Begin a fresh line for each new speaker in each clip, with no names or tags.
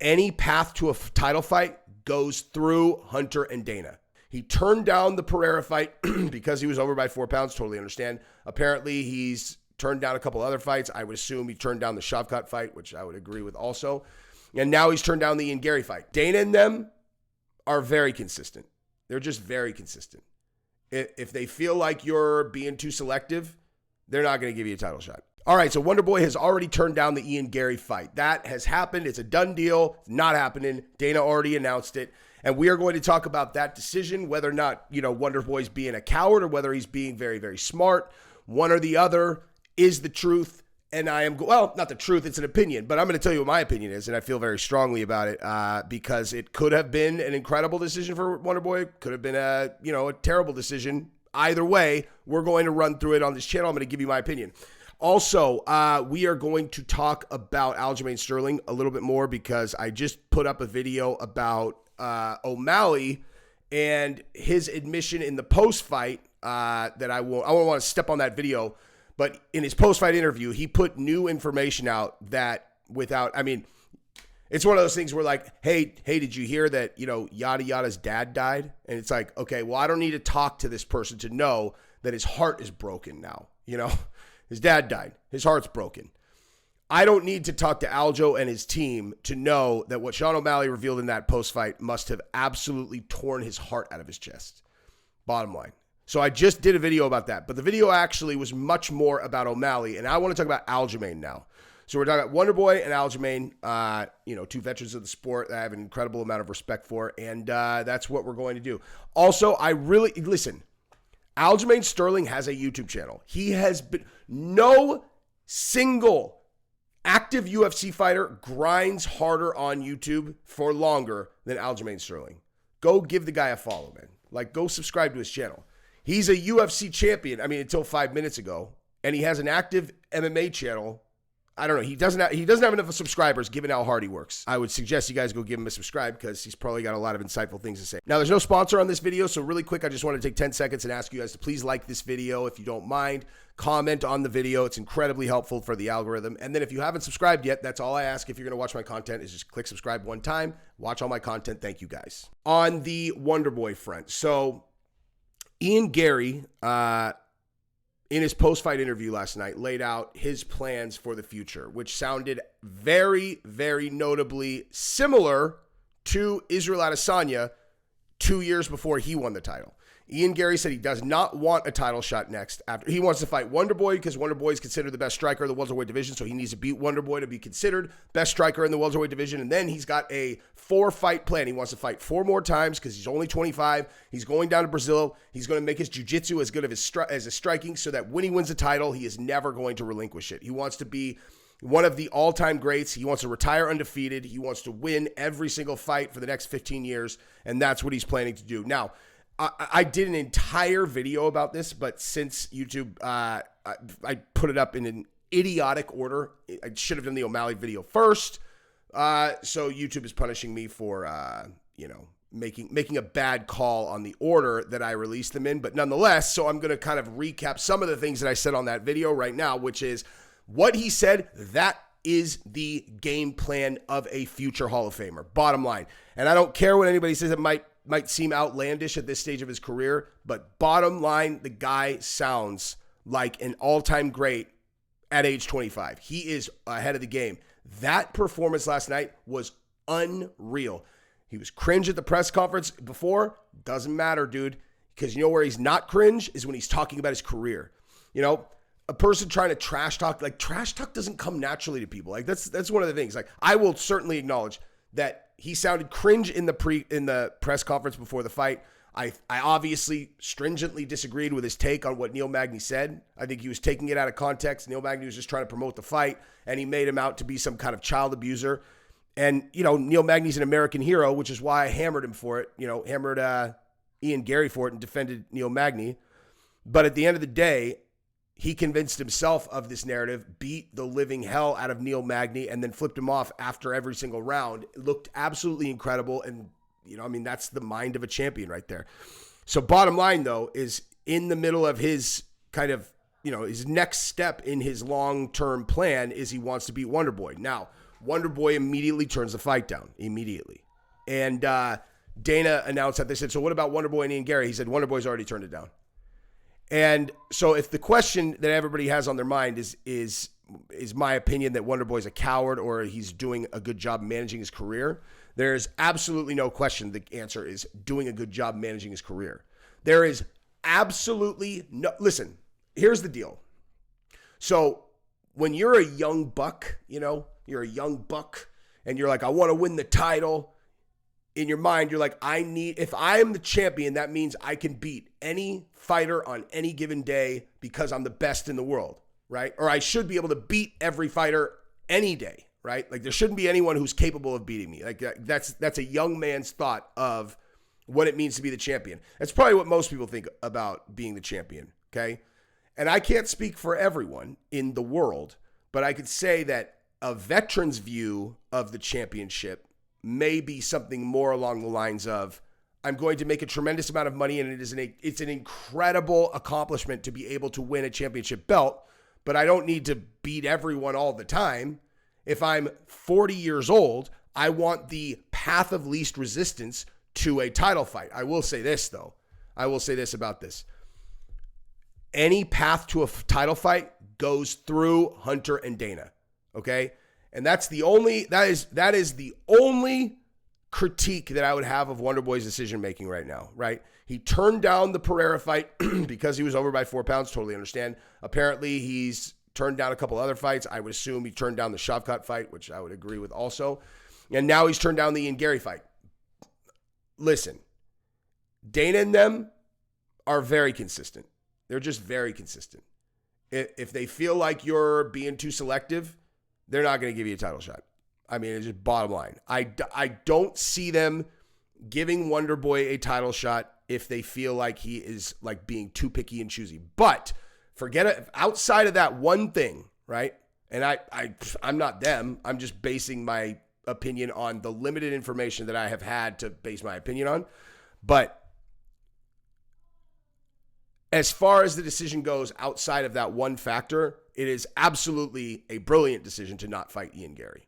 any path to a title fight goes through Hunter and Dana. He turned down the Pereira fight because he was over by 4 pounds. Totally understand. Apparently, he's turned down a couple other fights. I would assume he turned down the Shavkat fight, which I would agree with also. And now he's turned down the Ian Garry fight. Dana and them are very consistent. They're just very consistent. If they feel like you're being too selective, they're not going to give you a title shot. All right, so Wonderboy has already turned down the Ian Garry fight. That has happened. It's a done deal. It's not happening. Dana already announced it. And we are going to talk about that decision, whether or not, Wonderboy's being a coward or whether he's being very, very smart. One or the other is the truth. And not the truth, it's an opinion, but I'm going to tell you what my opinion is, and I feel very strongly about it because it could have been an incredible decision for Wonderboy. It could have been a terrible decision. Either way, we're going to run through it on this channel. I'm going to give you my opinion. Also, we are going to talk about Aljamain Sterling a little bit more because I just put up a video about O'Malley and his admission in the post-fight that I won't want to step on that video. But in his post-fight interview, he put new information out that it's one of those things where like, hey, did you hear that, yada yada's dad died? And it's like, okay, well, I don't need to talk to this person to know that his heart is broken now. His dad died. His heart's broken. I don't need to talk to Aljo and his team to know that what Sean O'Malley revealed in that post-fight must have absolutely torn his heart out of his chest. Bottom line. So I just did a video about that, but the video actually was much more about O'Malley, and I want to talk about Aljamain now. So we're talking about Wonderboy and Aljamain, two veterans of the sport that I have an incredible amount of respect for, and that's what we're going to do. Also, listen, Aljamain Sterling has a YouTube channel. He has been, no single active UFC fighter grinds harder on YouTube for longer than Aljamain Sterling. Go give the guy a follow, man. Go subscribe to his channel. He's a UFC champion, until 5 minutes ago, and he has an active MMA channel. I don't know. He doesn't have enough subscribers given how hard he works. I would suggest you guys go give him a subscribe because he's probably got a lot of insightful things to say. Now, there's no sponsor on this video, so really quick, I just want to take 10 seconds and ask you guys to please like this video if you don't mind. Comment on the video. It's incredibly helpful for the algorithm. And then if you haven't subscribed yet, that's all I ask if you're going to watch my content is just click subscribe one time. Watch all my content. Thank you, guys. On the Wonderboy front, so Ian Garry, in his post-fight interview last night, laid out his plans for the future, which sounded very, very notably similar to Israel Adesanya 2 years before he won the title. Ian Garry said he does not want a title shot next. After he wants to fight Wonderboy because Wonderboy is considered the best striker of the welterweight division, so he needs to beat Wonderboy to be considered best striker in the welterweight division. And then he's got a 4-fight plan. He wants to fight 4 more times because he's only 25. He's going down to Brazil. He's going to make his jiu-jitsu as good as his striking so that when he wins the title, he is never going to relinquish it. He wants to be one of the all-time greats. He wants to retire undefeated. He wants to win every single fight for the next 15 years, and that's what he's planning to do. Now, I did an entire video about this, but since YouTube, I put it up in an idiotic order. I should have done the O'Malley video first. So YouTube is punishing me for, making a bad call on the order that I released them in. But nonetheless, so I'm going to kind of recap some of the things that I said on that video right now, which is what he said. That is the game plan of a future Hall of Famer. Bottom line. And I don't care what anybody says. It might seem outlandish at this stage of his career, but bottom line, the guy sounds like an all-time great at age 25. He is ahead of the game. That performance last night was unreal. He was cringe at the press conference before. Doesn't matter, dude, because you know where he's not cringe is when he's talking about his career. A person trying to trash talk doesn't come naturally to people. That's one of the things. I will certainly acknowledge that he sounded cringe in the press conference before the fight. I obviously stringently disagreed with his take on what Neil Magny said. I think he was taking it out of context. Neil Magny was just trying to promote the fight, and he made him out to be some kind of child abuser. And, Neil Magny's an American hero, which is why I hammered him for it, hammered Ian Garry for it and defended Neil Magny. But at the end of the day, he convinced himself of this narrative, beat the living hell out of Neil Magny, and then flipped him off after every single round. It looked absolutely incredible. And, that's the mind of a champion right there. So bottom line, though, is in the middle of his kind of, his next step in his long-term plan is he wants to beat Wonderboy. Now, Wonderboy immediately turns the fight down. Immediately. And Dana announced that. They said, so what about Wonderboy and Ian Garry? He said, Wonderboy's already turned it down. And so if the question that everybody has on their mind is my opinion that Wonderboy's a coward or he's doing a good job managing his career, there's absolutely no question. The answer is doing a good job managing his career. There is absolutely no, listen, here's the deal. So when you're a young buck, you're a young buck and you're like, I want to win the title. In your mind, you're like, if I am the champion, that means I can beat any fighter on any given day because I'm the best in the world, right? Or I should be able to beat every fighter any day, right? Like there shouldn't be anyone who's capable of beating me. Like that's a young man's thought of what it means to be the champion. That's probably what most people think about being the champion, okay? And I can't speak for everyone in the world, but I could say that a veteran's view of the championship may be something more along the lines of, I'm going to make a tremendous amount of money and it's an incredible accomplishment to be able to win a championship belt, but I don't need to beat everyone all the time. If I'm 40 years old, I want the path of least resistance to a title fight. I will say this though. I will say this about this. Any path to a title fight goes through Hunter and Dana. Okay? And that is the only critique that I would have of Wonderboy's decision making right now, right? He turned down the Pereira fight because he was over by 4 pounds. Totally understand. Apparently, he's turned down a couple other fights. I would assume he turned down the Shavkat fight, which I would agree with also. And now he's turned down the Ian Garry fight. Listen, Dana and them are very consistent. They're just very consistent. If they feel like you're being too selective, they're not going to give you a title shot. I mean, it's just bottom line. I don't see them giving Wonderboy a title shot if they feel like he is like being too picky and choosy. But forget it. Outside of that one thing, right? And I'm not them. I'm just basing my opinion on the limited information that I have had to base my opinion on. But as far as the decision goes outside of that one factor, it is absolutely a brilliant decision to not fight Ian Garry.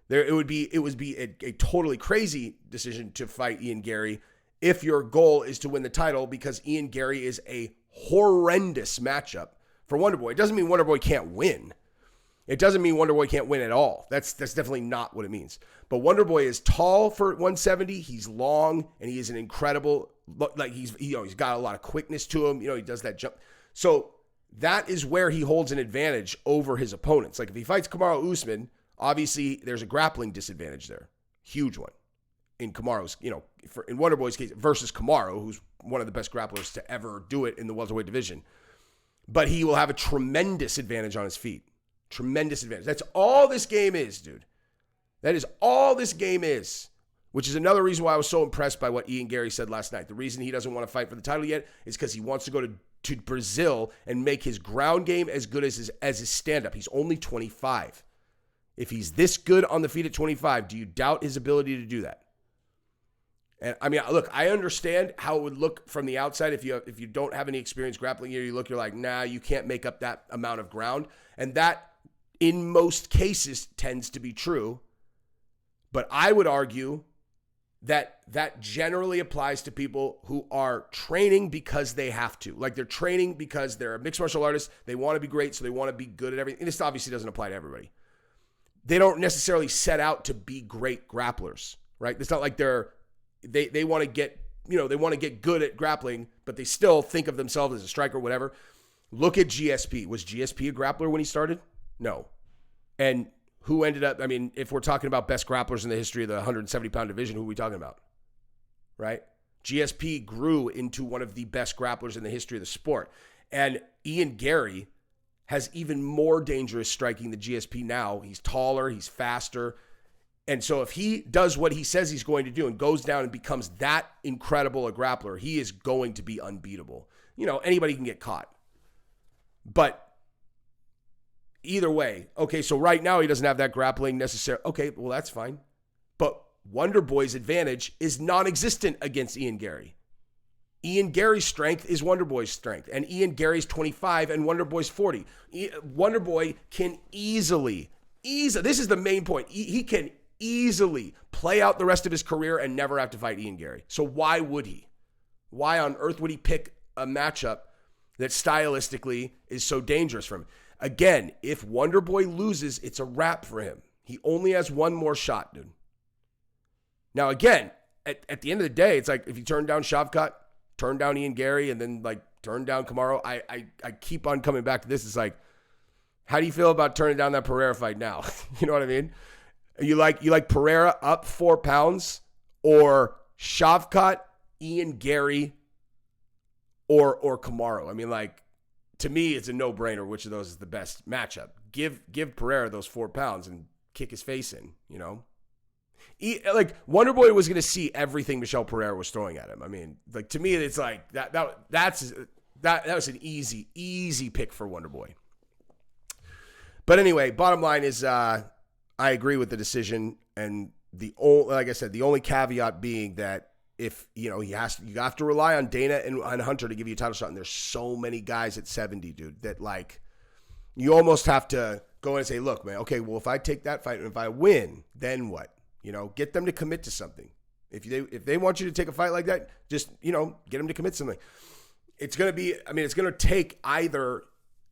It would be a totally crazy decision to fight Ian Garry if your goal is to win the title, because Ian Garry is a horrendous matchup for Wonderboy. It doesn't mean Wonderboy can't win. It doesn't mean Wonderboy can't win at all. That's definitely not what it means. But Wonderboy is tall for 170. He's long, and he is an incredible, like he's got a lot of quickness to him. He does that jump. So that is where he holds an advantage over his opponents. Like if he fights Kamaru Usman, obviously there's a grappling disadvantage there. Huge one. In Kamaru's, in Wonderboy's case versus Kamaru, who's one of the best grapplers to ever do it in the welterweight division. But he will have a tremendous advantage on his feet. Tremendous advantage. That's all this game is, dude. That is all this game is, which is another reason why I was so impressed by what Ian Garry said last night. The reason he doesn't want to fight for the title yet is because he wants to go to Brazil and make his ground game as good as his stand-up. He's only 25. If he's this good on the feet at 25, do you doubt his ability to do that? And I mean, look, I understand how it would look from the outside if you don't have any experience grappling here. You're like, nah, you can't make up that amount of ground. And that, in most cases, tends to be true. But I would argue that generally applies to people who are training because they have to. Like they're training because they're a mixed martial artist. They want to be great, so they want to be good at everything. And this obviously doesn't apply to everybody. They don't necessarily set out to be great grapplers, right? It's not like they want to get, they want to get good at grappling, but they still think of themselves as a striker or whatever. Look at GSP. Was GSP a grappler when he started? No. And who ended up, I mean, if we're talking about best grapplers in the history of the 170-pound division, who are we talking about? Right? GSP grew into one of the best grapplers in the history of the sport. And Ian Garry has even more dangerous striking than GSP now. He's taller, he's faster. And so if he does what he says he's going to do and goes down and becomes that incredible a grappler, he is going to be unbeatable. Anybody can get caught. But either way, okay, so right now he doesn't have that grappling necessary. Okay, well, that's fine. But Wonderboy's advantage is non-existent against Ian Garry. Ian Garry's strength is Wonderboy's strength. And Ian Garry's 25 and Wonderboy's 40. Wonderboy can easily This is the main point. He can easily play out the rest of his career and never have to fight Ian Garry. So why would he? Why on earth would he pick a matchup that stylistically is so dangerous for him? Again, if Wonderboy loses, it's a wrap for him. He only has one more shot, dude. Now, again, at the end of the day, it's like if you turn down Shavkat, turn down Ian Garry, and then like turn down Kamaru, I keep on coming back to this. It's like, how do you feel about turning down that Pereira fight now? You know what I mean? You like Pereira up 4 pounds, or Shavkat, Ian Garry, or Kamaru? I mean, like, to me, it's a no-brainer which of those is the best matchup. Give Pereira those 4 pounds and kick his face in, you know? Like, Wonderboy was going to see everything Michel Pereira was throwing at him. I mean, like, to me, it's like, that was an easy pick for Wonderboy. But anyway, bottom line is, I agree with the decision, and like I said, the only caveat being that if, you know, you have to rely on Dana and Hunter to give you a title shot, and there's so many guys at 70, dude, that like you almost have to go in and say, look, man, okay, well, if I take that fight and if I win, then what? You know, get them to commit to something. If they want you to take a fight like that, just, you know, get them to commit to something. It's going to take either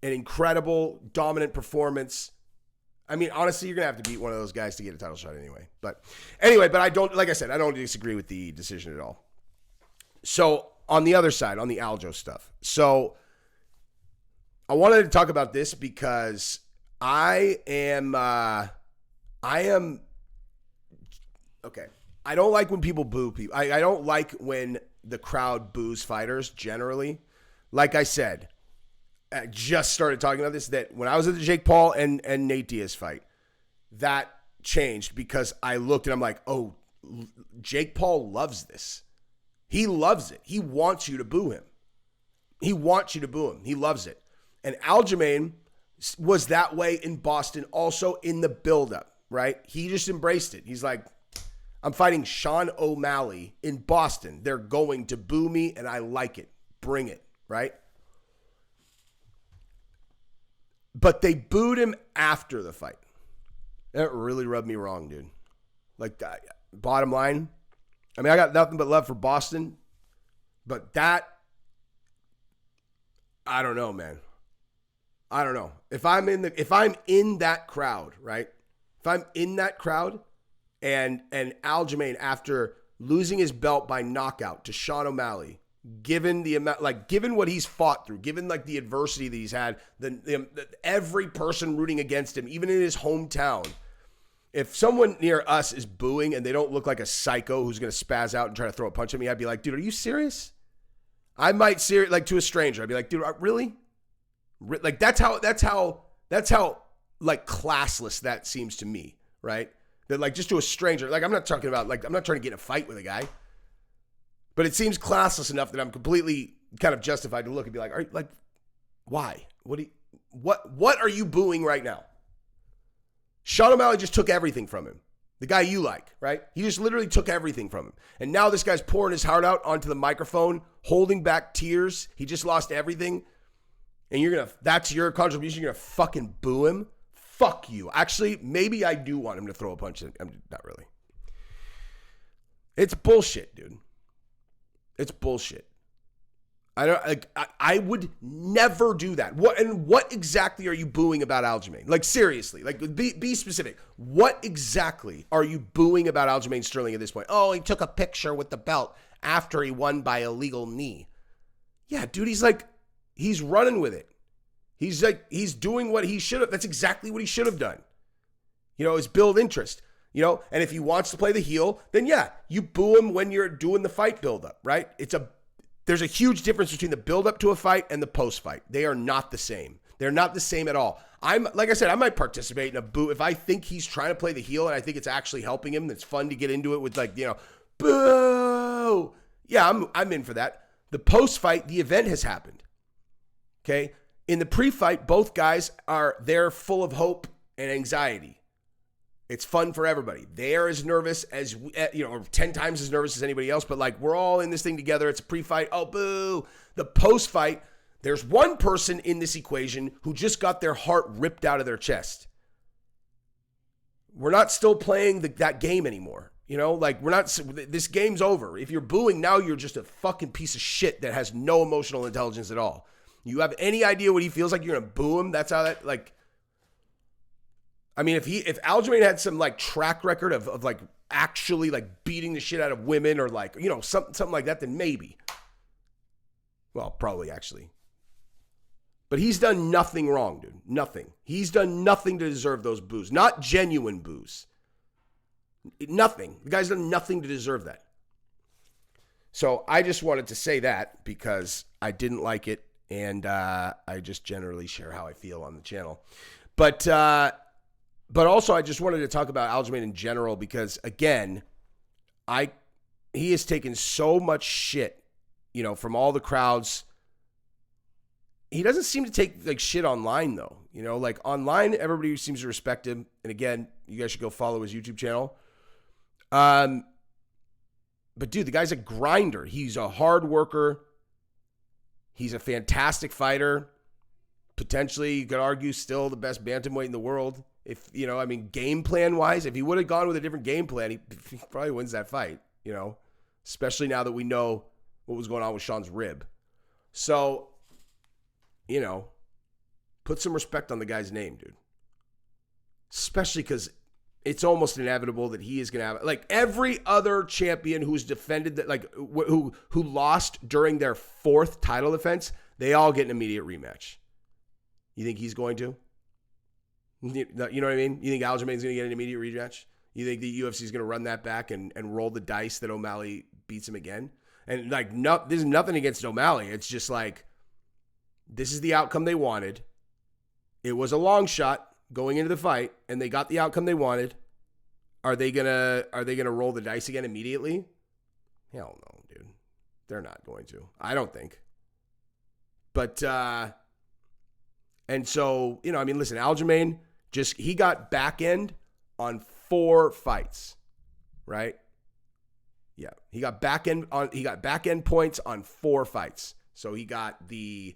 an incredible, dominant performance. I mean, honestly, you're going to have to beat one of those guys to get a title shot anyway. But I don't, like I said, I don't disagree with the decision at all. So on the other side, on the Aljo stuff. So I wanted to talk about this because I am, okay. I don't like when people boo people. I don't like when the crowd boos fighters generally. Like I said, I just started talking about this, that when I was at the Jake Paul and Nate Diaz fight, that changed because I looked and I'm like, oh, Jake Paul loves this. He loves it. He wants you to boo him. He wants you to boo him. He loves it. And Aljamain was that way in Boston, also in the buildup, right? He just embraced it. He's like, I'm fighting Sean O'Malley in Boston. They're going to boo me, and I like it. Bring it, right? But they booed him after the fight. That really rubbed me wrong, dude. Like, bottom line, I mean, I got nothing but love for Boston, but that, I don't know, man. I don't know. If I'm in that crowd, right? If I'm in that crowd and Aljamain, after losing his belt by knockout to Sean O'Malley, given the amount, like, given what he's fought through, given like the adversity that he's had, every person rooting against him, even in his hometown, if someone near us is booing and they don't look like a psycho who's going to spaz out and try to throw a punch at me, I'd be like, dude, are you serious? I might like to a stranger, I'd be like, dude, really? Like, that's how like classless that seems to me, right? That, like, just to a stranger, like, I'm not talking about, like, I'm not trying to get in a fight with a guy, but it seems classless enough that I'm completely kind of justified to look and be like, why? What are you booing right now? Sean O'Malley just took everything from him. The guy you like, right? He just literally took everything from him. And now this guy's pouring his heart out onto the microphone, holding back tears. He just lost everything. And that's your contribution. You're going to fucking boo him? Fuck you. Actually, maybe I do want him to throw a punch. Not really. It's bullshit, dude. It's bullshit. I would never do that. What exactly are you booing about Aljamain? Like, seriously, like, be specific. What exactly are you booing about Aljamain Sterling at this point? Oh, he took a picture with the belt after he won by a legal knee. Yeah, dude, he's running with it. He's doing what he should have. That's exactly what he should have done. You know, is build interest. You know, and if he wants to play the heel, then yeah, you boo him when you're doing the fight buildup, right? There's a huge difference between the buildup to a fight and the post-fight. They are not the same. They're not the same at all. Like I said, I might participate in a boo if I think he's trying to play the heel and I think it's actually helping him. It's fun to get into it with, like, you know, boo. Yeah, I'm in for that. The post-fight, the event has happened. Okay? In the pre-fight, both guys they're full of hope and anxiety. It's fun for everybody. They're as nervous as, you know, or 10 times as nervous as anybody else, but, like, we're all in this thing together. It's a pre-fight. Oh, boo. The post-fight, there's one person in this equation who just got their heart ripped out of their chest. We're not still playing that game anymore. You know, like this game's over. If you're booing now, you're just a fucking piece of shit that has no emotional intelligence at all. You have any idea what he feels like, you're going to boo him? That's how that, like, I mean, if Aljamain had some like track record of like actually like beating the shit out of women or like, you know, something like that, then maybe. Well, probably actually. But he's done nothing wrong, dude. Nothing. He's done nothing to deserve those boos. Not genuine boos. Nothing. The guy's done nothing to deserve that. So I just wanted to say that because I didn't like it, and I just generally share how I feel on the channel. But also I just wanted to talk about Aljamain in general because, again, he has taken so much shit, you know, from all the crowds. He doesn't seem to take like shit online though. You know, like online, everybody seems to respect him. And again, you guys should go follow his YouTube channel. But dude, the guy's a grinder. He's a hard worker. He's a fantastic fighter. Potentially, you could argue still the best bantamweight in the world. If, you know, I mean, game plan wise, if he would have gone with a different game plan, he probably wins that fight, you know, especially now that we know what was going on with Sean's rib. So, you know, put some respect on the guy's name, dude. Especially because it's almost inevitable that he is going to have, like every other champion who's defended that, like who lost during their fourth title defense, they all get an immediate rematch. You think he's going to? You know what I mean? You think Aljamain's going to get an immediate rematch? You think the UFC is going to run that back and roll the dice that O'Malley beats him again? And like, no, there's nothing against O'Malley. It's just like, this is the outcome they wanted. It was a long shot going into the fight, and they got the outcome they wanted. Are they gonna roll the dice again immediately? Hell no, dude. They're not going to. I don't think. But and so, you know, I mean, listen, Aljamain he got back end on 4 fights, right? Yeah, he got back end points on 4 fights. So he got the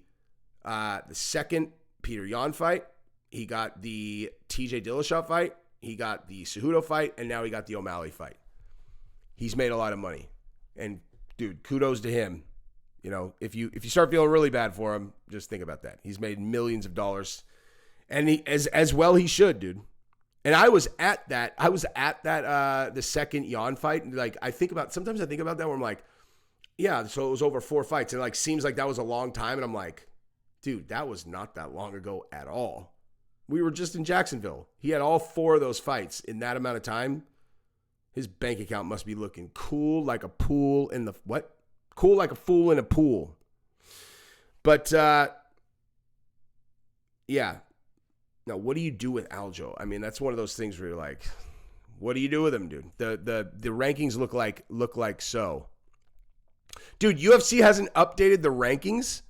second Peter Yan fight. He got the TJ Dillashaw fight. He got the Cejudo fight. And now he got the O'Malley fight. He's made a lot of money. And, dude, kudos to him. You know, if you start feeling really bad for him, just think about that. He's made millions of dollars. And he as well he should, dude. And I was at that the second Yan fight. And like sometimes I think about that where I'm like, yeah, so it was over 4 fights. And it like seems like that was a long time. And I'm like, dude, that was not that long ago at all. We were just in Jacksonville. He had all 4 of those fights in that amount of time. His bank account must be looking cool like a pool in the what? Cool like a fool in a pool. But yeah. Now, what do you do with Aljo? I mean, that's one of those things where you're like, what do you do with him, dude? The rankings look like so. Dude, UFC hasn't updated the rankings.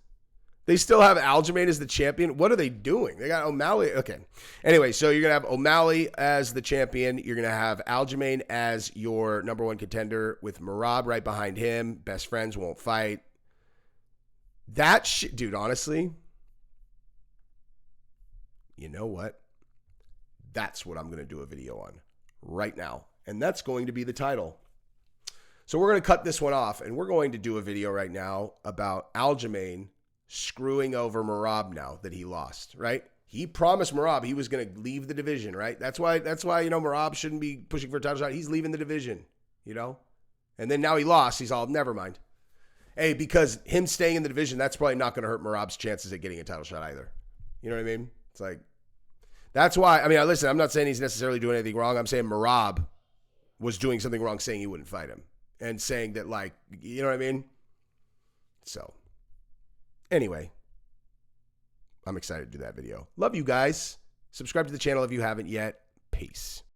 They still have Aljamain as the champion. What are they doing? They got O'Malley. Okay. Anyway, so you're going to have O'Malley as the champion. You're going to have Aljamain as your number 1 contender with Merab right behind him. Best friends won't fight. That shit, dude, honestly, you know what? That's what I'm going to do a video on right now. And that's going to be the title. So we're going to cut this one off, and we're going to do a video right now about Aljamain screwing over Merab now that he lost, right? He promised Merab he was going to leave the division, right? That's why, you know, Merab shouldn't be pushing for a title shot. He's leaving the division, you know? And then now he lost. He's all, never mind. Hey, because him staying in the division, that's probably not going to hurt Merab's chances at getting a title shot either. You know what I mean? It's like, that's why, I mean, listen, I'm not saying he's necessarily doing anything wrong. I'm saying Merab was doing something wrong saying he wouldn't fight him. And saying that, like, you know what I mean? So, anyway, I'm excited to do that video. Love you guys. Subscribe to the channel if you haven't yet. Peace.